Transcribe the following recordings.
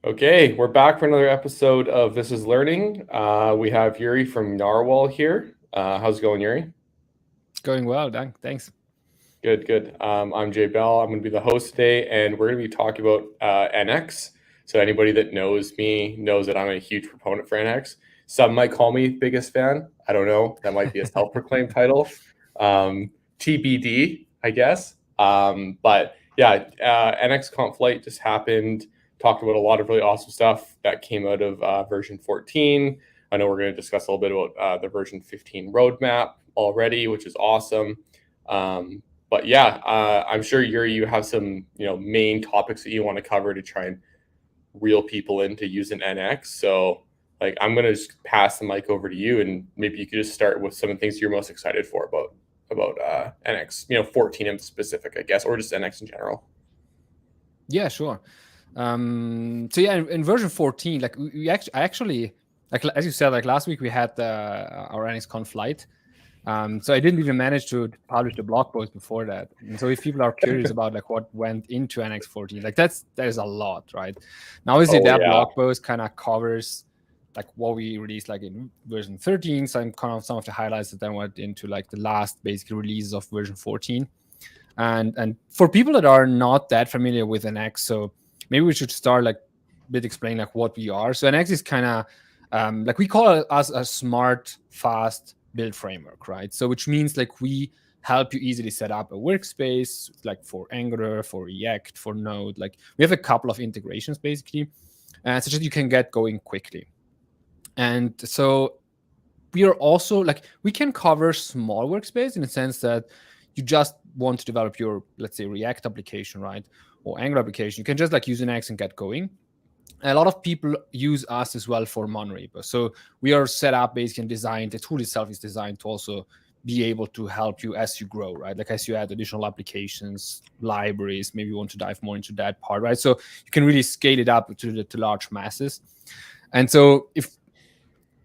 Okay, we're back for another episode of This is Learning. We have Juri from nrwl here. How's it going, Juri? It's going well, thanks. Good, good. I'm Jay Bell. I'm going to be the host today, and we're going to be talking about NX. So anybody that knows me knows that I'm a huge proponent for NX. Some might call me biggest fan. I don't know. That might be a self-proclaimed title. TBD, I guess. But yeah, NX Comp Flight just happened. Talked about a lot of really awesome stuff that came out of version 14. I know we're going to discuss a little bit about the version 15 roadmap already, which is awesome. But yeah, I'm sure Juri, you have some main topics that you want to cover to try and reel people into using NX. So like I'm gonna just pass the mic over to you, and maybe you could just start with some of the things you're most excited for about NX, 14 in specific, I guess, or just NX in general. Yeah, sure. So yeah, in version 14, like I actually, like as you said, like last week we had our NXCon flight. So I didn't even manage to publish the blog post before that. And so if people are curious about like what went into NX 14, like that is a lot, right? Now obviously Oh that yeah. blog post kind of covers like what we released like in version 13. So I'm kind of some of the highlights that then went into like the last basic releases of version 14. And for people that are not that familiar with NX, so maybe we should start like with explaining like what we are. So NX is kind of like we call it as a smart, fast build framework, right? So which means like we help you easily set up a workspace, like for Angular, for React, for Node. Like we have a couple of integrations basically, such that you can get going quickly. And so we are also like we can cover small workspace in the sense that you just want to develop your, let's say, React application, right, or Angular application. You can just like use Nx and get going. A lot of people use us as well for monorepo. So we are set up basically and designed. The tool itself is designed to also be able to help you as you grow, right? Like as you add additional applications, libraries, maybe you want to dive more into that part, right? So you can really scale it up to large masses. And so if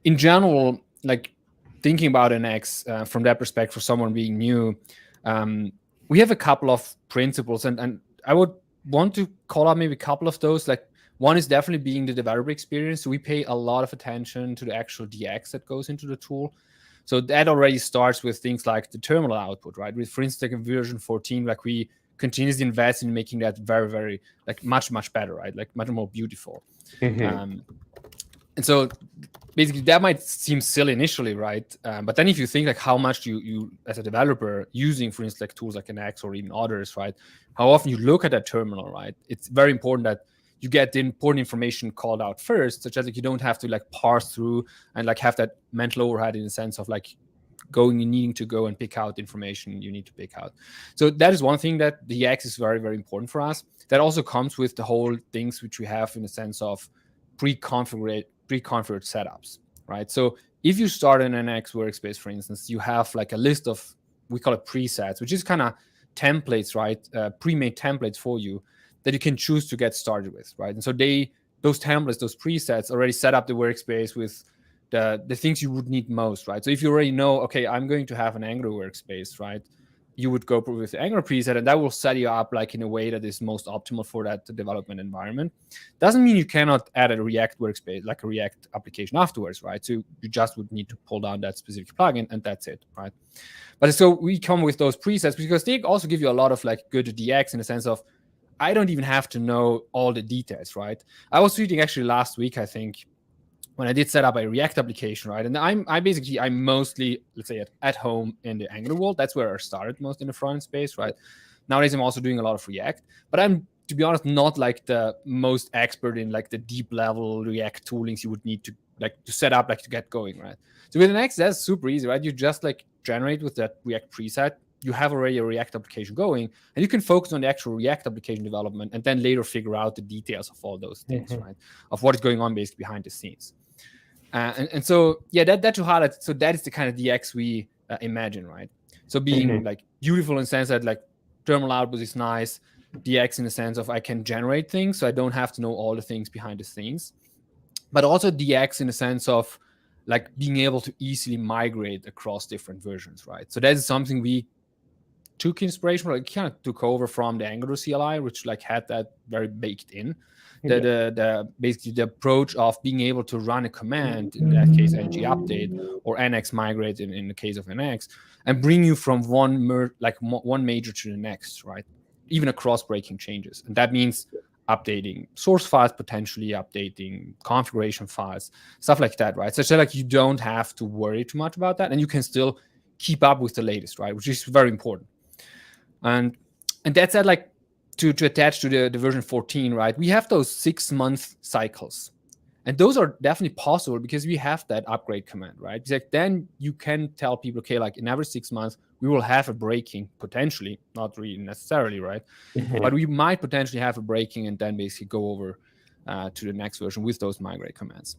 in general, like thinking about NX from that perspective, for someone being new, we have a couple of principles, and I would want to call out maybe a couple of those. Like one is definitely being the developer experience. So we pay a lot of attention to the actual DX that goes into the tool. So that already starts with things like the terminal output, right? With, for instance, like in version 14, like we continuously invest in making that very, very like much better, right? Like much more beautiful. Mm-hmm. And so basically that might seem silly initially, right? But then if you think like how much you as a developer using, for instance, like tools like Nx or even others, right? How often you look at that terminal, right? It's very important that you get the important information called out first, such as like you don't have to like parse through and like have that mental overhead in the sense of like going and needing to go and pick out information you need to pick out. So that is one thing that the X is very, very important for us. That also comes with the whole things which we have in the sense of pre-configured setups, right? So if you start in an X workspace, for instance, you have like a list of, we call it presets, which is kind of templates, right? Pre-made templates for you that you can choose to get started with, right? And so those templates, those presets already set up the workspace with the things you would need most, right? So if you already know, okay, I'm going to have an Angular workspace, right? You would go with the Angular preset, and that will set you up like in a way that is most optimal for that development environment. Doesn't mean you cannot add a React workspace, like a React application afterwards, right? So you just would need to pull down that specific plugin, and that's it, right? But so we come with those presets because they also give you a lot of like good DX in the sense of I don't even have to know all the details, right? I was reading actually last week, I think, when I did set up a React application, right? And I'm mostly, let's say, at home in the Angular world. That's where I started most in the front space, right? Nowadays, I'm also doing a lot of React, but I'm, to be honest, not like the most expert in like the deep level React toolings you would need to like to set up, like to get going, right? So with Nx, that's super easy, right? You just like generate with that React preset. You have already a React application going, and you can focus on the actual React application development, and then later figure out the details of all those things, Mm-hmm. right? Of what is going on basically behind the scenes. And so yeah, that to highlight. So that is the kind of DX we imagine, right? So being Mm-hmm. like beautiful in the sense that like terminal output is nice, DX in the sense of I can generate things, so I don't have to know all the things behind the scenes, but also DX in the sense of like being able to easily migrate across different versions, right? So that is something we took inspiration, like kind of took over from the Angular CLI, which like had that very baked in. The basically the approach of being able to run a command, in that case ng update or nx migrate in the case of nx, and bring you from one major to the next, right? Even across breaking changes. And that means updating source files, potentially updating configuration files, stuff like that, right? So like you don't have to worry too much about that, and you can still keep up with the latest, right? Which is very important. And that's that, like to attach to the version 14, right? We have those 6-month cycles. And those are definitely possible because we have that upgrade command, right? It's like then you can tell people, okay, like in every 6 months, we will have a breaking, potentially, not really necessarily, right? But we might potentially have a breaking and then basically go over to the next version with those migrate commands.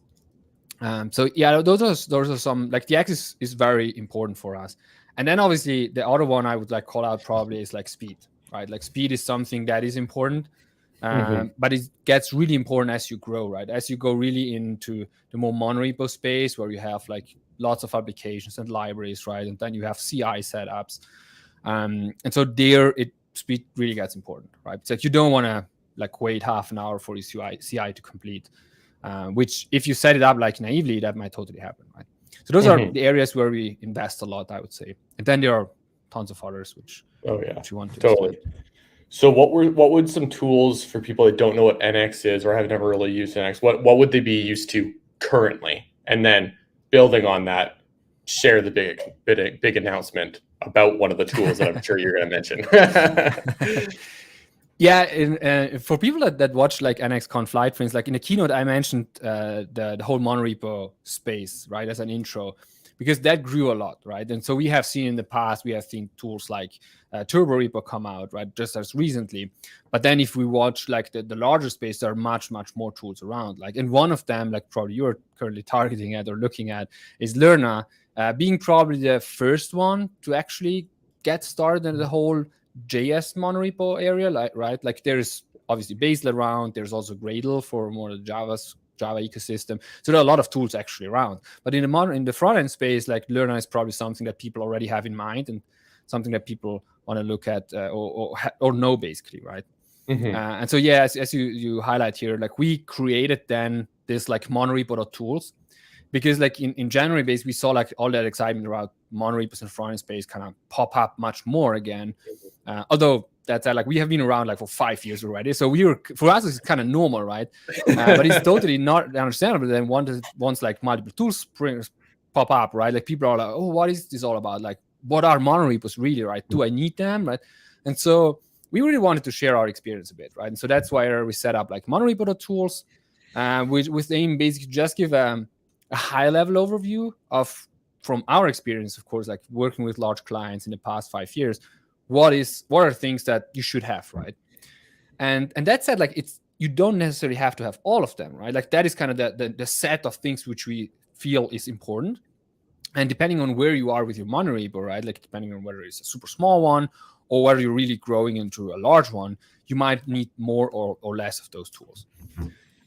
So yeah, those are some, like the X is very important for us. And then obviously the other one I would like call out probably is like speed, right? Like speed is something that is important. But it gets really important as you grow, right? As you go really into the more monorepo space where you have like lots of applications and libraries, right? And then you have CI setups. And so there, speed really gets important, right? It's like you don't want to like wait half an hour for your CI to complete, which if you set it up like naively, that might totally happen, right? So those are the areas where we invest a lot, I would say. And then there are tons of others which you want to totally explain. So what would some tools for people that don't know what NX is or have never really used NX, what would they be used to currently? And then building on that, share the big announcement about one of the tools that I'm sure you're going to mention. Yeah, for people that watch like NX Conf Light, for instance, like in the keynote, I mentioned the whole monorepo space, right, as an intro, because that grew a lot, right? And so we have seen in the past, we have seen tools like Turbo Repo come out, right, just as recently. But then if we watch like the larger space, there are much more tools around. Like, and one of them, like probably you're currently targeting at or looking at, is Lerna, being probably the first one to actually get started in the whole JS monorepo area, like, right? Like there's obviously Bazel around. There's also Gradle for more of the Java ecosystem. So there are a lot of tools actually around. But in the front end space, like Lerna is probably something that people already have in mind and something that people want to look at or know basically, right? And so yeah, as you highlight here, like we created then this like monorepo.tools, because like in January base, we saw like all that excitement around monorepos and front end space kind of pop up much more again. Although that's like we have been around like for 5 years already, so for us it's kind of normal, right? But it's totally not understandable then once like multiple tools pop up, right? Like people are like, oh, what is this all about? Like, what are monorepos really, right? Do I need them, right? And so we really wanted to share our experience a bit, right? And so that's why we set up like monorepo.tools, with the aim basically just give a high level overview from our experience, of course, like working with large clients in the past 5 years. What are things that you should have, right? And that said, like you don't necessarily have to have all of them, right? Like that is kind of the set of things which we feel is important. And depending on where you are with your monorepo, right? Like depending on whether it's a super small one or whether you're really growing into a large one, you might need more or less of those tools.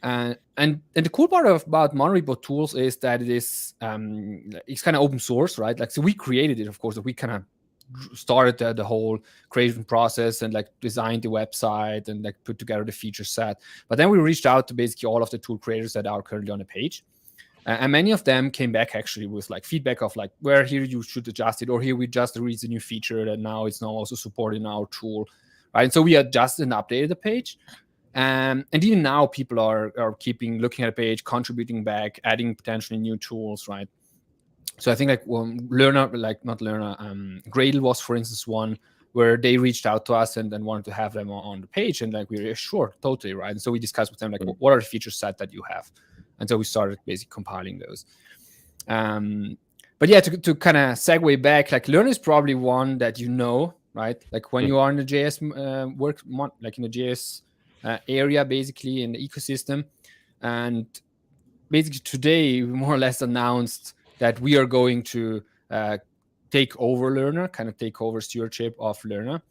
And the cool part about monorepo tools is that it's kind of open source, right? Like, so we created it, of course, that we kind of started the whole creation process and like designed the website and like put together the feature set. But then we reached out to basically all of the tool creators that are currently on the page. And many of them came back actually with like feedback of like, where here you should adjust it, or here we just released a new feature that now it's also supported in our tool, right? And so we adjusted and updated the page. And even now people are looking at a page, contributing back, adding potentially new tools, right? So I think like Gradle was, for instance, one where they reached out to us and wanted to have them on the page, and like we were sure, totally, right? And so we discussed with them like, what are the feature set that you have? And so we started basically compiling those. But yeah, to kind of segue back, like Lerna is probably one that you know, right? Like when you are in the JS like in the JS area, basically in the ecosystem, and basically today we more or less announced that we are going to take over Lerna, kind of take over stewardship of Lerna.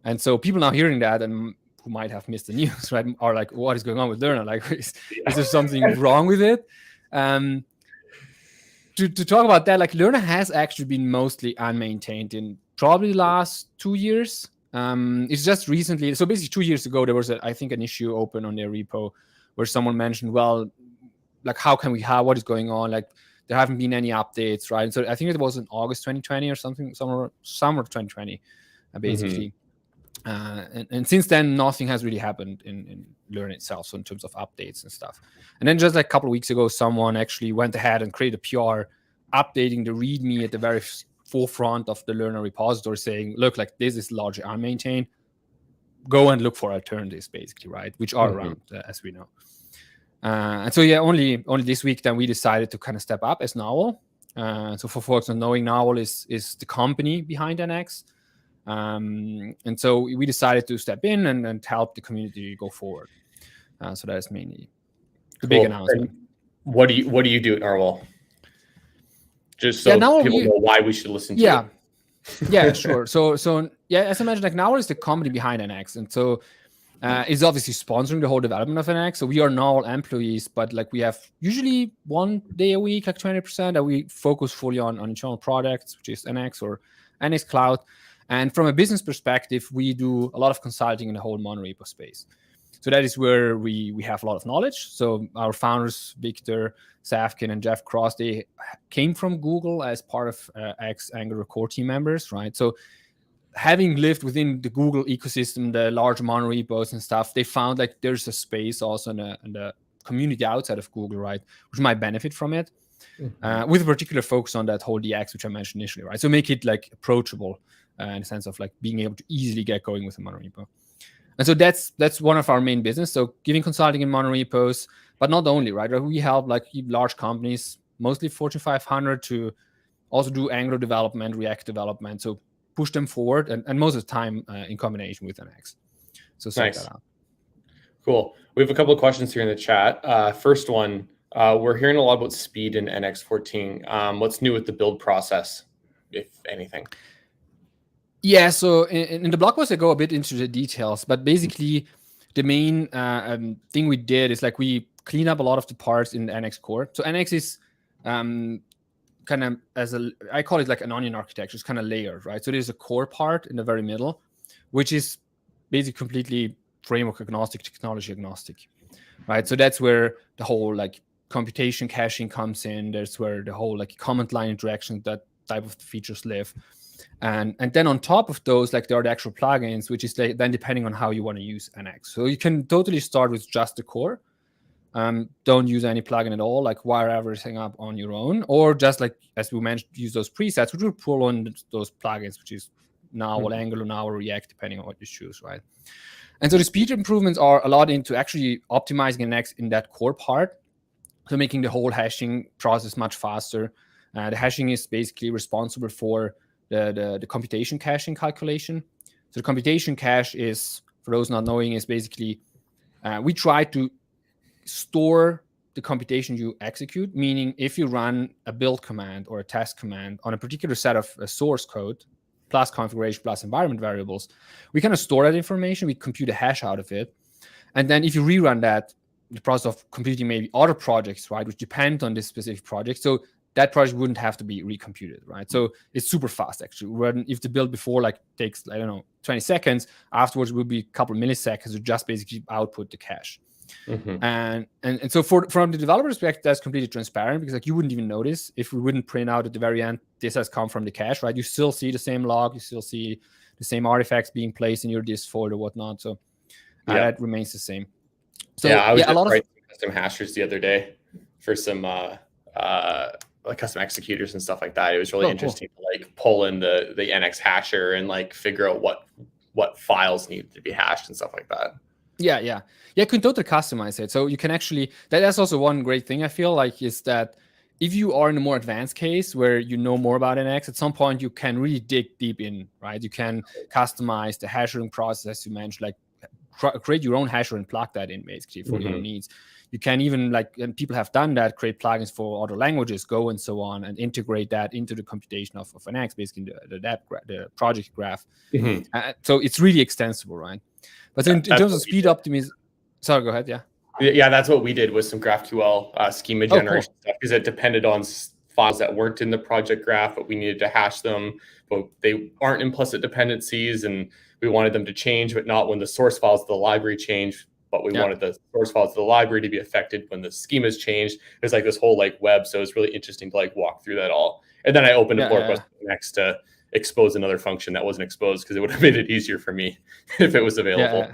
And so people now hearing that and who might have missed the news, right, are like, what is going on with Lerna? Like, is there something wrong with it? To talk about that, like Lerna has actually been mostly unmaintained in probably last 2 years. It's just recently. So basically 2 years ago, there was, I think, an issue open on their repo where someone mentioned, well, like, how can we have, what is going on? Like, there haven't been any updates, right? And so I think it was in August 2020 or something, summer 2020, basically. And since then, nothing has really happened in Learn itself, so in terms of updates and stuff. And then just like a couple of weeks ago, someone actually went ahead and created a PR updating the README at the very forefront of the Learner repository, saying, look, like, this is largely unmaintained. Go and look for alternatives, basically, right? Which are around, as we know. And so, yeah, only this week, then we decided to kind of step up as nrwl. So for folks not knowing, nrwl is the company behind NX. And so we decided to step in and help the community go forward. So that is mainly the big announcement. And what do you do at nrwl? Just so people know why we should listen to it. Yeah, sure. So yeah, as I mentioned, like, nrwl is the company behind NX, and so is obviously sponsoring the whole development of NX. So we are nrwl employees, but like, we have usually 1 day a week, like 20%, that we focus fully on internal products, which is NX or NX Cloud. And from a business perspective, we do a lot of consulting in the whole monorepo space. So that is where we have a lot of knowledge. So our founders, Victor Safkin and Jeff Cross, they came from Google as part of ex-Angular core team members, right? So having lived within the Google ecosystem, the large monorepos and stuff, they found like there's a space also in the community outside of Google, right, which might benefit from it, with a particular focus on that whole DX, which I mentioned initially, right? So make it like approachable in the sense of like being able to easily get going with a monorepo. And so that's one of our main business. So giving consulting in monorepos, but not only, right? We help like large companies, mostly Fortune 500, to also do Angular development, React development. So push them forward, and most of the time in combination with NX. So sort that out. Cool. We have a couple of questions here in the chat. First one, we're hearing a lot about speed in NX 14. What's new with the build process, if anything? Yeah, so in the blog post, I go a bit into the details, but basically the main thing we did is like we clean up a lot of the parts in the NX core. So NX is kind of I call it like an onion architecture. It's kind of layered, right? So there's a core part in the very middle, which is basically completely framework agnostic, technology agnostic, right? So that's where the whole like computation caching comes in. That's where the whole like command line interaction, that type of features live. And then on top of those, like there are the actual plugins, which is like, then depending on how you want to use NX. So you can totally start with just the core. Don't use any plugin at all, like wire everything up on your own, or just like, as we mentioned, use those presets, which will pull on those plugins, which is nrwl Angular, nrwl React, depending on what you choose, right? And so the speed improvements are a lot into actually optimizing NX in that core part, so making the whole hashing process much faster. The hashing is basically responsible for the computation caching calculation. So the computation cache is, for those not knowing, is basically we try to store the computation you execute, meaning if you run a build command or a test command on a particular set of source code, plus configuration, plus environment variables, we kind of store that information, we compute a hash out of it. And then if you rerun that, the process of computing maybe other projects, right, which depend on this specific project. So that project wouldn't have to be recomputed, right? So it's super fast, actually. When if the build before like takes, I don't know, 20 seconds, afterwards it will be a couple of milliseconds to just basically output the cache. And so from the developer perspective, that's completely transparent, because like you wouldn't even notice if we wouldn't print out at the very end, this has come from the cache, right? You still see the same log, you still see the same artifacts being placed in your disk folder, whatnot. So that remains the same. So I was just writing custom hashers the other day for some like custom executors and stuff like that. It was really interesting to like pull in the NX hasher and like figure out what files need to be hashed and stuff like that. Yeah, you can totally customize it. So you can actually, that's also one great thing I feel like, is that if you are in a more advanced case where you know more about NX, at some point you can really dig deep in, right? You can customize the hashing process you mentioned, like create your own hasher and plug that in basically for your needs. You can even, like, and people have done that, create plugins for other languages, Go and so on, and integrate that into the computation of NX, basically the project graph. So it's really extensible, right? But in terms of speed optimization, sorry, go ahead, yeah, that's what we did with some GraphQL schema generation stuff, because it depended on files that weren't in the project graph, but we needed to hash them, but they aren't implicit dependencies, and we wanted them to change, but not when the source files of the library change, but we wanted the source files of the library to be affected when the schemas changed. There's like this whole like web, so it's really interesting to like walk through that all. And then I opened a pull request next to expose another function that wasn't exposed, because it would have made it easier for me if it was available.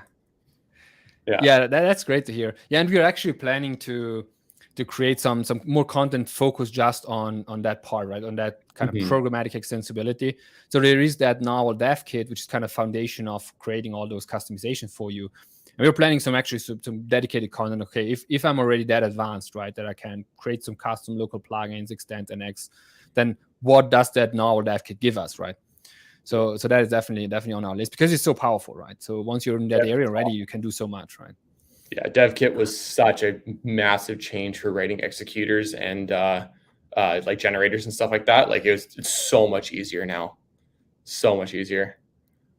That's great to hear. Yeah, and we're actually planning to create some more content focused just on that part, right? On that kind of programmatic extensibility. So there is that nrwl dev kit, which is kind of foundation of creating all those customizations for you. And we're planning some dedicated content. Okay, if I'm already that advanced, right, that I can create some custom local plugins, extend NX, then what does that nrwl dev kit give us, right? So that is definitely on our list, because it's so powerful, right? So once you're in that area already, you can do so much, right? Yeah, DevKit was such a massive change for writing executors and like generators and stuff like that. Like it's so much easier now, so much easier.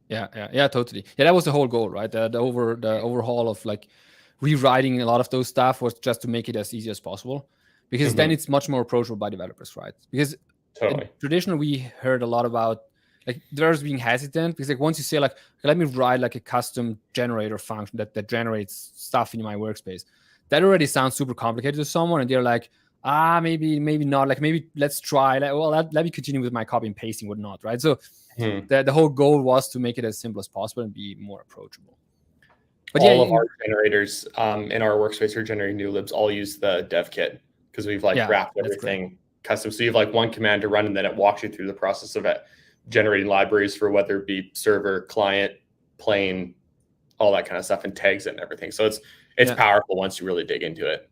Yeah, totally. Yeah, that was the whole goal, right? The overhaul of like rewriting a lot of those stuff was just to make it as easy as possible, because then it's much more approachable by developers, right? Because traditionally we heard a lot about like developers being hesitant, because like once you say like, let me write like a custom generator function that generates stuff in my workspace, that already sounds super complicated to someone, and they're like, maybe not, like maybe let's try, like, well, let me continue with my copy and pasting, whatnot, right? So the whole goal was to make it as simple as possible and be more approachable. But all of our generators in our workspace for generating new libs all use the dev kit, because we've like wrapped everything custom. So you have like one command to run, and then it walks you through the process of it, generating libraries for whether it be server, client, plane, all that kind of stuff, and tags it and everything. So it's powerful once you really dig into it.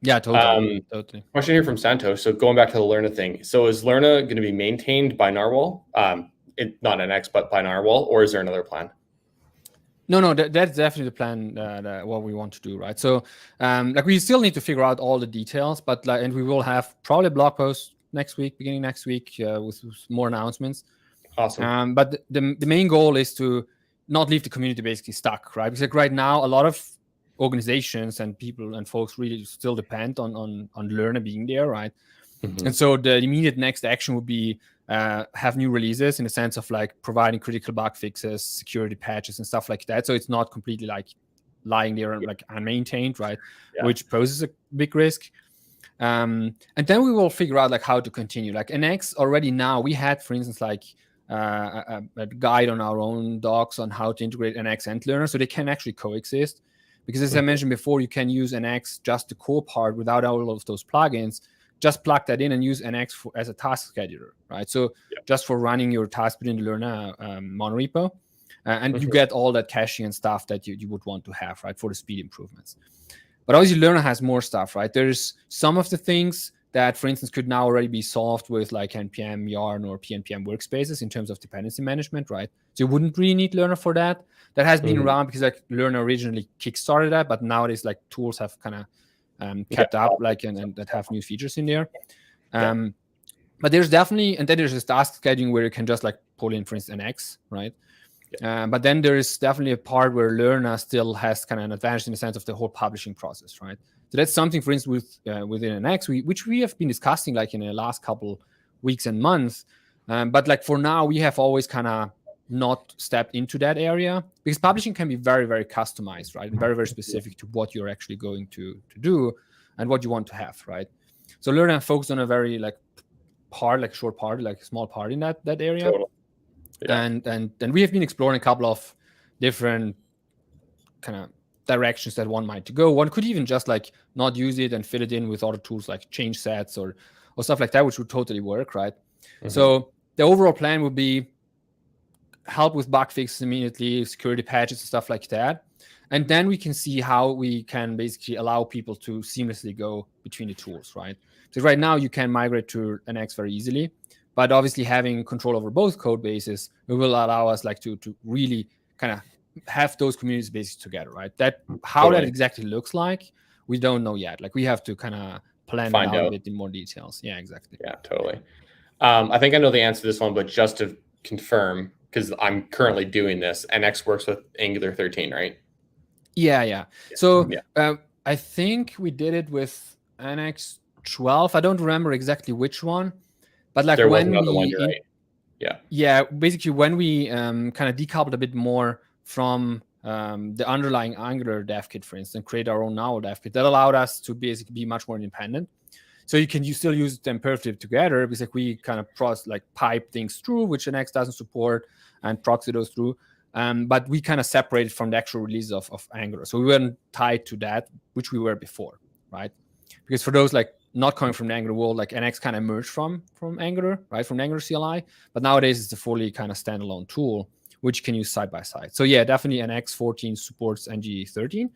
Yeah, totally. Question here from Santos. So going back to the Lerna thing. So is Lerna going to be maintained by nrwl? Not NX, but by nrwl, or is there another plan? No, that's definitely the plan, what we want to do, right? So like we still need to figure out all the details, but like, and we will have probably a blog post beginning next week with more announcements. Awesome. But the main goal is to not leave the community basically stuck, right? Because like right now, a lot of organizations and people and folks really still depend on Lerna being there, right? And so the immediate next action would be have new releases, in the sense of like providing critical bug fixes, security patches, and stuff like that. So it's not completely like lying there like unmaintained, right? Which poses a big risk. And then we will figure out like how to continue. Like NX already now, we had, for instance, like a guide on our own docs on how to integrate NX and Lerna, so they can actually coexist. Because as I mentioned before, you can use NX, just the core part, without all of those plugins. Just plug that in and use NX as a task scheduler, right? So just for running your task within the Lerna monorepo, and you get all that caching and stuff that you would want to have, right, for the speed improvements. But obviously, Lerna has more stuff, right? There's some of the things that, for instance, could now already be solved with like npm yarn or pnpm workspaces in terms of dependency management, right? So you wouldn't really need Lerna for that. That has been around because like Lerna originally kickstarted that, but nowadays like tools have kind of kept up, like and that have new features in there. But there's definitely, and then there's this task scheduling where you can just like pull in, for instance, NX, right? But then there is definitely a part where Lerna still has kind of an advantage in the sense of the whole publishing process, right? So that's something, for instance, within NX, which we have been discussing like in the last couple weeks and months. But like for now, we have always kind of not stepped into that area, because publishing can be very, very customized, right? And very, very specific to what you're actually going to do and what you want to have, right? So Lerna focused on a very like short part, like small part in that area. Totally. And we have been exploring a couple of different kind of directions that one might go. One could even just like not use it and fill it in with other tools like change sets or stuff like that, which would totally work, right? So the overall plan would be help with bug fixes immediately, security patches and stuff like that. And then we can see how we can basically allow people to seamlessly go between the tools, right? So right now you can migrate to NX very easily, but obviously having control over both code bases, it will allow us like to really kind of have those communities basically together, right? That how that exactly looks like, we don't know yet. Like we have to kind of plan it out a bit in more details. Yeah, exactly. Yeah, totally. I think I know the answer to this one, but just to confirm, because I'm currently doing this, NX works with Angular 13, right? Yeah. So I think we did it with NX 12. I don't remember exactly which one, but like There was when another one, we you're right. Yeah. yeah, basically when we kind of decoupled a bit more from the underlying Angular dev kit, for instance, create our own nrwl dev kit, that allowed us to basically be much more independent. So you still use them perfectly together, because like we kind of pipe things through, which NX doesn't support, and proxy those through. But we kind of separated from the actual release of Angular. So we weren't tied to that, which we were before, right? Because for those like not coming from the Angular world, like NX kind of emerged from Angular, right? From the Angular CLI. But nowadays it's a fully kind of standalone tool, which you can use side by side. So yeah, definitely NX 14 supports NG 13.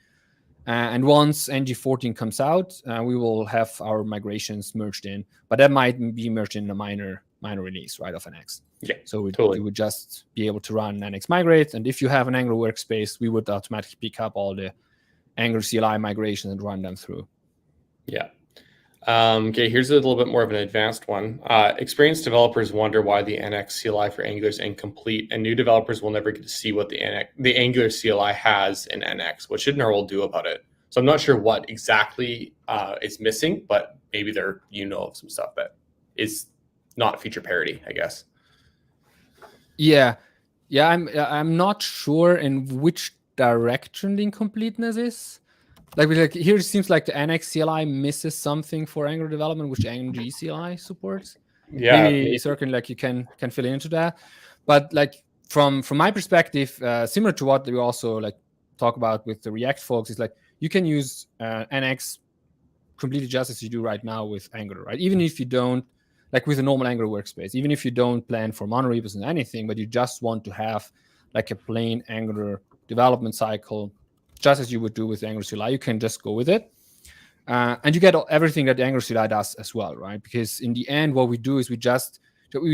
And once NG14 comes out, we will have our migrations merged in, but that might be merged in a minor release, right, of NX. Yeah, so totally. you would just be able to run NX migrate, and if you have an Angular workspace, we would automatically pick up all the Angular CLI migration and run them through. Yeah. Okay, here's a little bit more of an advanced one. Experienced developers wonder why the NX CLI for Angular is incomplete, and new developers will never get to see what the Angular CLI has in NX. What should nrwl do about it? So I'm not sure what exactly is missing, but maybe there of some stuff that is not feature parity, I guess. Yeah, I'm not sure in which direction the incompleteness is. Like here it seems like the NX CLI misses something for Angular development, which Ng CLI supports. Yeah, maybe certainly like you can fill into that. But like from my perspective, similar to what we also like talk about with the React folks, is like you can use NX completely just as you do right now with Angular, right? Even if you don't, like with a normal Angular workspace, even if you don't plan for monorepos and anything, but you just want to have like a plain Angular development cycle, just as you would do with Angular CLI, you can just go with it. And you get everything that Angular CLI does as well, right? Because in the end, what we do is we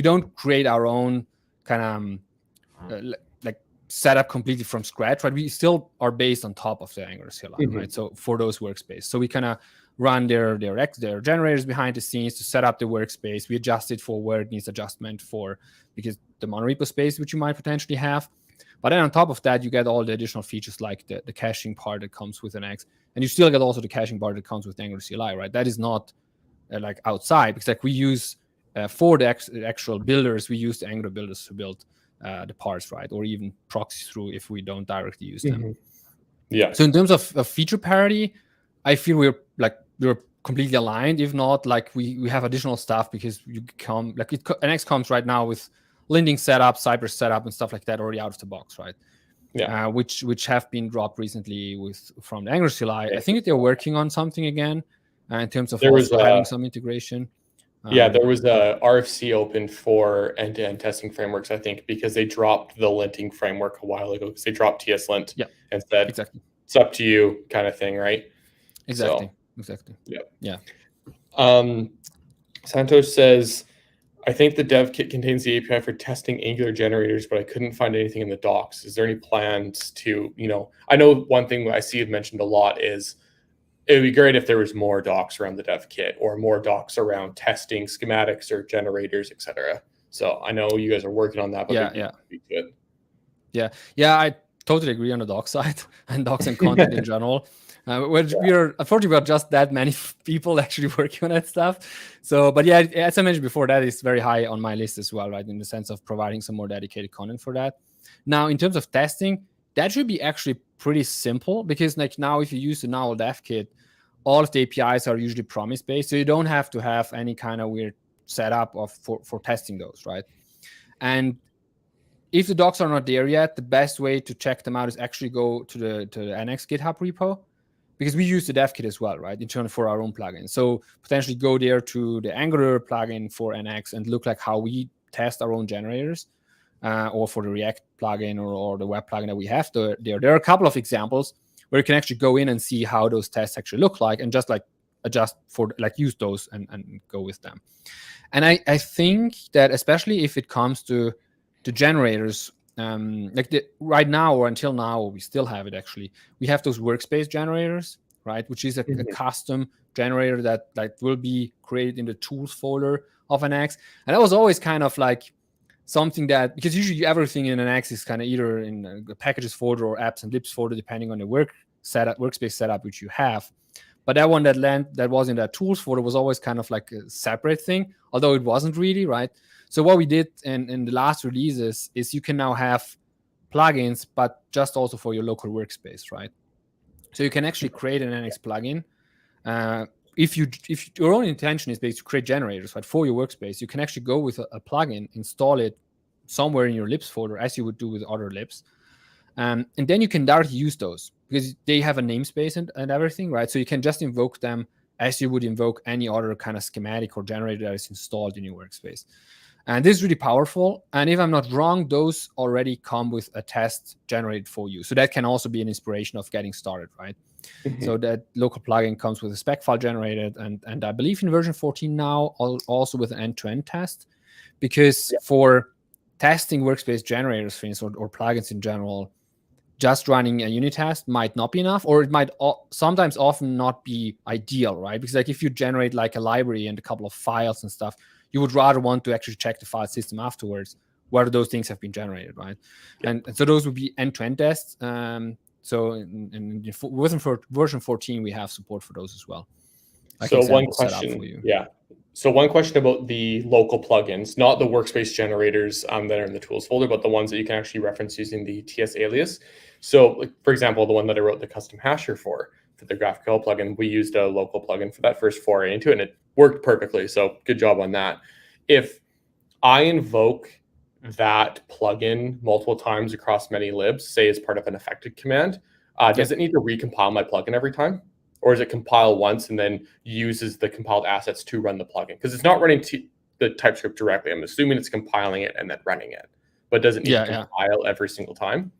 don't create our own kind of like setup completely from scratch, right? We still are based on top of the Angular CLI, right? So for those workspace, so we kind of run their generators behind the scenes to set up the workspace. We adjust it for where it needs adjustment for, because the monorepo space, which you might potentially have. But then on top of that, you get all the additional features like the caching part that comes with NX. And you still get also the caching part that comes with Angular CLI, right? That is not like outside, because like we use for the actual builders, we use the Angular builders to build the parts, right? Or even proxy through if we don't directly use them. Yeah. So in terms of feature parity, I feel we're completely aligned. If not, like we have additional stuff, because you come like NX comes right now with linting setup, Cypress setup, and stuff like that already out of the box, right? Yeah. Which have been dropped recently from the Angular CLI. I think they're working on something again in terms of having some integration. There was a RFC open for end-to-end testing frameworks, I think, because they dropped the linting framework a while ago, because they dropped TSLint and said, exactly, it's up to you kind of thing, right? Exactly. Yeah. Santos says, I think the dev kit contains the API for testing Angular generators, but I couldn't find anything in the docs. Is there any plans to, I know one thing I see mentioned a lot is it would be great if there was more docs around the dev kit, or more docs around testing schematics or generators, etc. So I know you guys are working on that, but I totally agree on the doc side and docs and content in general. Unfortunately, we're just that many people actually working on that stuff. So, but yeah, as I mentioned before, that is very high on my list as well, right? In the sense of providing some more dedicated content for that. Now, in terms of testing, that should be actually pretty simple, because like now, if you use the nrwl dev kit, all of the APIs are usually promise-based, so you don't have to have any kind of weird setup for testing those, right? And if the docs are not there yet, the best way to check them out is actually go to the NX GitHub repo, because we use the dev kit as well, right? Internally for our own plugin. So potentially go there to the Angular plugin for NX and look like how we test our own generators, or for the React plugin or the web plugin that we have there. There are a couple of examples where you can actually go in and see how those tests actually look like, and just like adjust for, like, use those and go with them. And I think that especially if it comes to generators, right now, or until now, we still have it actually. We have those workspace generators, right? Which is a custom generator that will be created in the tools folder of NX. And that was always kind of like something that, because usually everything in NX is kind of either in the packages folder or apps and libs folder, depending on the workspace setup which you have. But that one that was in that tools folder was always kind of like a separate thing, although it wasn't really, right? So what we did in the last releases is you can now have plugins, but just also for your local workspace, right? So you can actually create an NX plugin. If your own intention is basically to create generators, right, for your workspace, you can actually go with a plugin, install it somewhere in your libs folder, as you would do with other libs. And then you can directly use those because they have a namespace and everything, right? So you can just invoke them as you would invoke any other kind of schematic or generator that is installed in your workspace. And this is really powerful. And if I'm not wrong, those already come with a test generated for you. So that can also be an inspiration of getting started, right? So that local plugin comes with a spec file generated. And I believe in version 14 now, also with an end-to-end test. Because for testing workspace generators, for instance, or plugins in general, just running a unit test might not be enough, or it might sometimes often not be ideal, right? Because like if you generate like a library and a couple of files and stuff, you would rather want to actually check the file system afterwards whether those things have been generated, right? And so those would be end-to-end tests. So in version 14, we have support for those as well. So one question, So one question about the local plugins, not the workspace generators that are in the tools folder, but the ones that you can actually reference using the TS alias. So like, for example, the one that I wrote the custom hasher for the GraphQL plugin, we used a local plugin for that first foray into it, and it worked perfectly. So good job on that. If I invoke that plugin multiple times across many libs, say as part of an affected command, does it need to recompile my plugin every time? Or is it compile once and then uses the compiled assets to run the plugin? Because it's not running the TypeScript directly. I'm assuming it's compiling it and then running it. But does it need to compile every single time?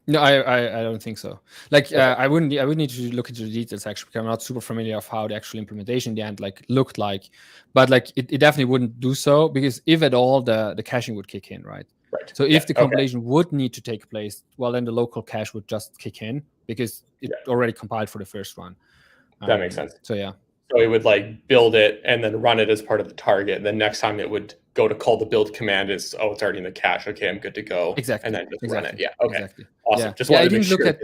No, I don't think so. Like I would need to look into the details actually, because I'm not super familiar of how the actual implementation in the end like looked like. But like it definitely wouldn't do so, because if at all the caching would kick in, right? So if the compilation would need to take place, well then the local cache would just kick in because it already compiled for the first run. That makes sense. So yeah. So it would like build it and then run it as part of the target. And then next time it would go to call the build command is, oh, it's already in the cache. Okay, I'm good to go. Exactly. And then just run it. Yeah. Okay. Exactly. Awesome. Just wanted to make sure.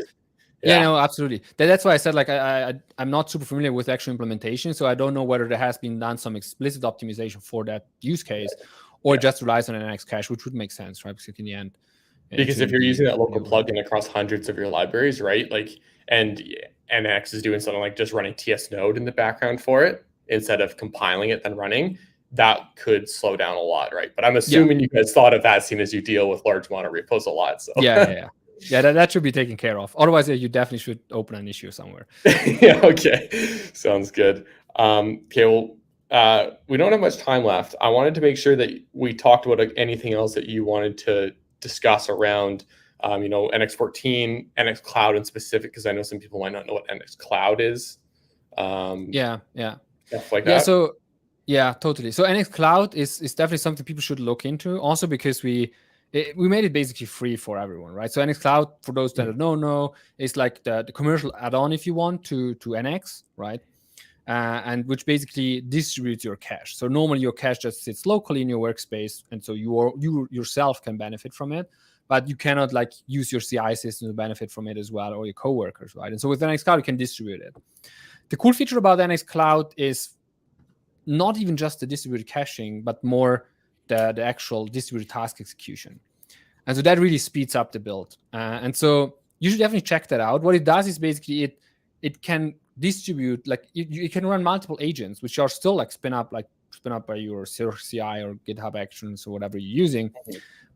No, absolutely. That's why I said like I'm not super familiar with actual implementation, so I don't know whether there has been done some explicit optimization for that use case, or it just relies on an NX cache, which would make sense, right? Because in the end, because if you're using that local plugin across hundreds of your libraries, right? Like, and NX is doing something like just running TS node in the background for it instead of compiling it then running, that could slow down a lot, right? But I'm assuming you guys thought of that, seeing as you deal with large mono repos a lot. So yeah, that should be taken care of. Otherwise, you definitely should open an issue somewhere. Okay, sounds good. Okay, well, we don't have much time left. I wanted to make sure that we talked about anything else that you wanted to discuss around NX 14, NX Cloud in specific, because I know some people might not know what NX Cloud is. Stuff like that. So totally. So NX Cloud is definitely something people should look into, also because we made it basically free for everyone, right? So NX Cloud, for those that don't know, is like the commercial add-on, if you want, to NX, right? And which basically distributes your cache. So normally your cache just sits locally in your workspace, and so you yourself can benefit from it, but you cannot like use your CI system to benefit from it as well, or your coworkers, right? And so with NX Cloud, you can distribute it. The cool feature about NX Cloud is not even just the distributed caching, but more the actual distributed task execution. And so that really speeds up the build. And so you should definitely check that out. What it does is basically it can distribute, like you can run multiple agents, which are still like spin up by your CI or GitHub Actions or whatever you're using.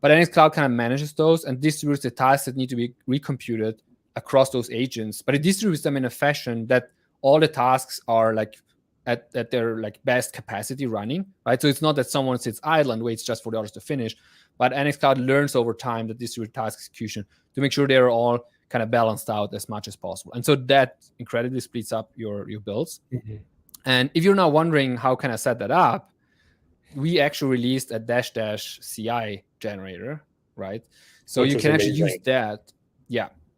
But NX Cloud kind of manages those and distributes the tasks that need to be recomputed across those agents. But it distributes them in a fashion that all the tasks are like at their like best capacity running, right? So it's not that someone sits idle and waits just for the others to finish, but NX Cloud learns over time the distributed task execution to make sure they're all kind of balanced out as much as possible. And so that incredibly splits up your builds. And if you're now wondering how can I set that up, we actually released a -- CI generator, right? So you can actually use that,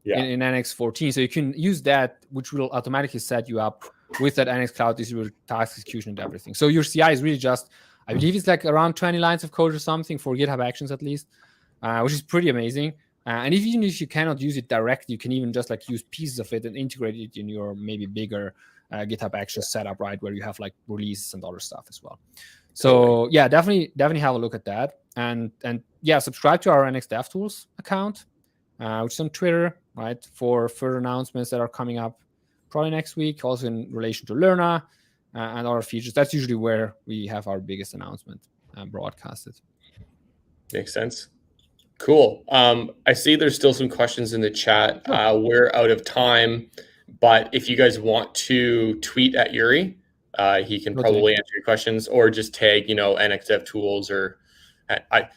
in NX 14. So you can use that, which will automatically set you up with that NX Cloud distributed task execution and everything. So your CI is really just, I believe it's like around 20 lines of code or something for GitHub Actions at least, which is pretty amazing. And even if you cannot use it directly, you can even just like use pieces of it and integrate it in your maybe bigger GitHub Actions set up, right, where you have like releases and other stuff as well. So yeah, definitely have a look at that, and yeah, subscribe to our Nx DevTools account, which is on Twitter, right, for further announcements that are coming up probably next week, also in relation to Lerna and other features. That's usually where we have our biggest announcement broadcasted. Makes sense. Cool. I see there's still some questions in the chat. Sure. We're out of time, but if you guys want to tweet at Juri, he can probably answer your questions, or just tag, Nx DevTools, or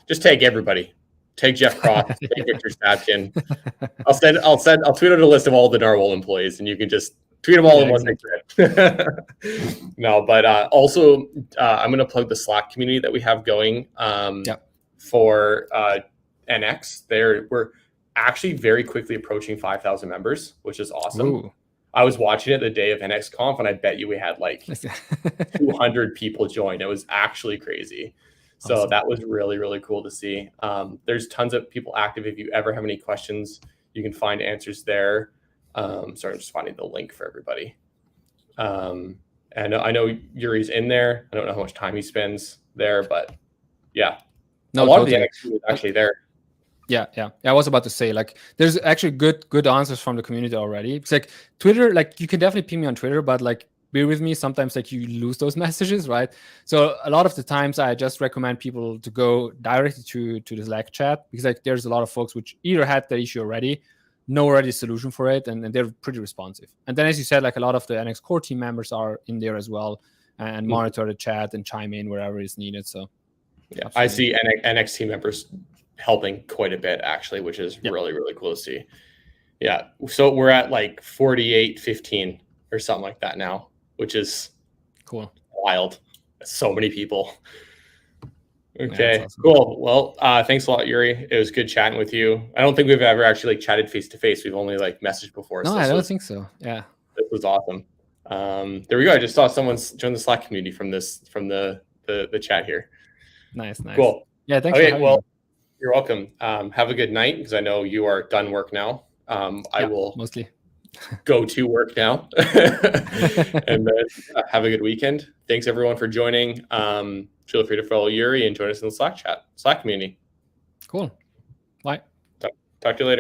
just tag everybody. Tag Jeff Cross, tag Victor Statkin. I'll tweet out a list of all the nrwl employees, and you can just tweet them all in one thread. No, but also I'm going to plug the Slack community that we have going for NX. We're actually very quickly approaching 5,000 members, which is awesome. Ooh. I was watching it the day of NXConf, and I bet you we had like 200 people join. It was actually crazy. So awesome. That was really, really cool to see. There's tons of people active. If you ever have any questions, you can find answers there. Sorry, I'm just finding the link for everybody. And I know Juri's in there. I don't know how much time he spends there, but yeah. No, a lot of the NX is actually there. Yeah. I was about to say, like, there's actually good answers from the community already. It's like Twitter, like, you can definitely ping me on Twitter, but like, bear with me, sometimes like you lose those messages, right? So a lot of the times I just recommend people to go directly to the Slack chat, because like there's a lot of folks which either had the issue already, know already a solution for it, and they're pretty responsive. And then, as you said, like a lot of the NX core team members are in there as well, and monitor the chat and chime in wherever is needed. So yeah, absolutely. I see NX team members helping quite a bit, actually, which is really, really cool to see. Yeah. So we're at like 48-15 or something like that now, which is cool. Wild. So many people. Okay, yeah, awesome. Cool. Well, thanks a lot, Juri. It was good chatting with you. I don't think we've ever actually like chatted face to face. We've only like messaged before. No, I don't think so. Yeah. This was awesome. There we go. I just saw someone join the Slack community from the chat here. Nice. Cool. Yeah, thanks for having me. You're welcome. Have a good night, because I know you are done work now. I will mostly go to work now. And then have a good weekend. Thanks everyone for joining. Feel free to follow Juri and join us in the Slack community. Cool. Bye. Talk to you later.